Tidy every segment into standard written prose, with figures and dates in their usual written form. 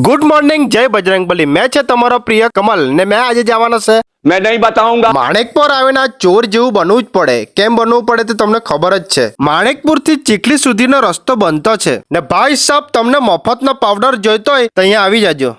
Good morning जय बजरंगबली। मैं छे તમારો પ્રિય કમલ ને मैं આજે જવાનો છે मैं नहीं बताऊंगा। માણેકપુર આવીને ચોર જેવું બનવું જ પડે। કેમ બનવું પડે તે તમને ખબર જ છે। માણેકપુર થી ચીખલી સુધીનો રસ્તો બનતો છે ને ભાઈ સાહેબ તમને મફતનો પાવડર જોઈતો હોય તો અહીંયા આવી જાજો।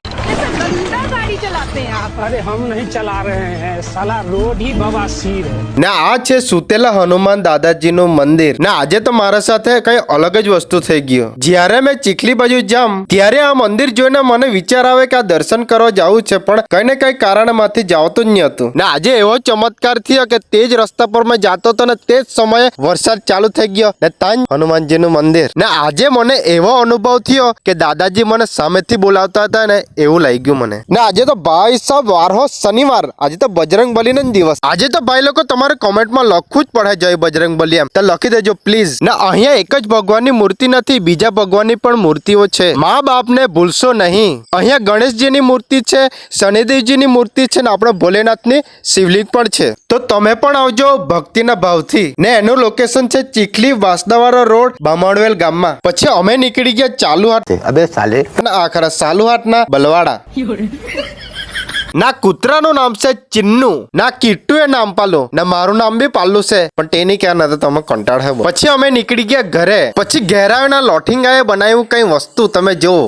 गाड़ी चलाते हैं आप। अरे हम नहीं चला रहे हैं, साला रोड ही बवासीर है। ને આ છે સુતેલા હનુમાન દાદાજીનું મંદિર ને આજે તો મારા સાથે કઈ અલગ જ વસ્તુ થઈ ગયો। જ્યારે મેં ચીખલી બાજુ જામ ત્યારે આ મંદિર જોઈને મને વિચાર આવે કે આ દર્શન કરવા જવું છે પણ કઈ ને કઈ કારણમાંથી જાવતું જ નહીં હતું ને આજે એવો ચમત્કાર થયો કે તે જ રસ્તા પર મેં જાતો હતો ને તે જ સમયે વરસાદ ચાલુ થઈ ગયો ને ત્યાં હનુમાનજીનું મંદિર ને આજે મને એવો અનુભવ થયો કે દાદાજી મને સામેથી બોલાવતા હતા ને એવું લાગ્યું મને ને આજે તો ભાઈ સાહેબ વાર હો શનિવાર, આજે તો બજરંગબલી નો દિવસ। આજે તો ભાઈ લોકો તમારે કોમેન્ટમાં લખવું જ પડે જય બજરંગબલી એમ તો લખી દેજો પ્લીઝ। ને અહીંયા એક જ ભગવાનની મૂર્તિ નથી, બીજા ભગવાનની પણ મૂર્તિઓ છે। મા બાપને ભૂલશો નહીં। અહીંયા ગણેશજીની મૂર્તિ છે, શનિદેવજીની મૂર્તિ છે ને આપણે ભોલેનાથની શિવલિંગ પણ છે। તો તમે પણ આવજો ભક્તિના ભાવથી ને એનું લોકેશન છે ચીખલી વાસદાવાળા રોડ બામણવેલ ગામમાં। પછી અમે નીકળી ગયા ચાલુહાટ अबे साले અને આખરા સાલુહાટના બલવાડા। ના કૂતરાનું નામ છે ચિન્નુ, ના કીટુ એ નામ પાલું ના મારું નામ બી પાલું છે પણ તેની ક્યાં નતો તમે કંટાળ હે। પછી અમે નીકળી ગયા ઘરે। પછી ઘેરાવેના લોઠિંગાએ બનાવ્યું કઈ વસ્તુ તમે જુઓ।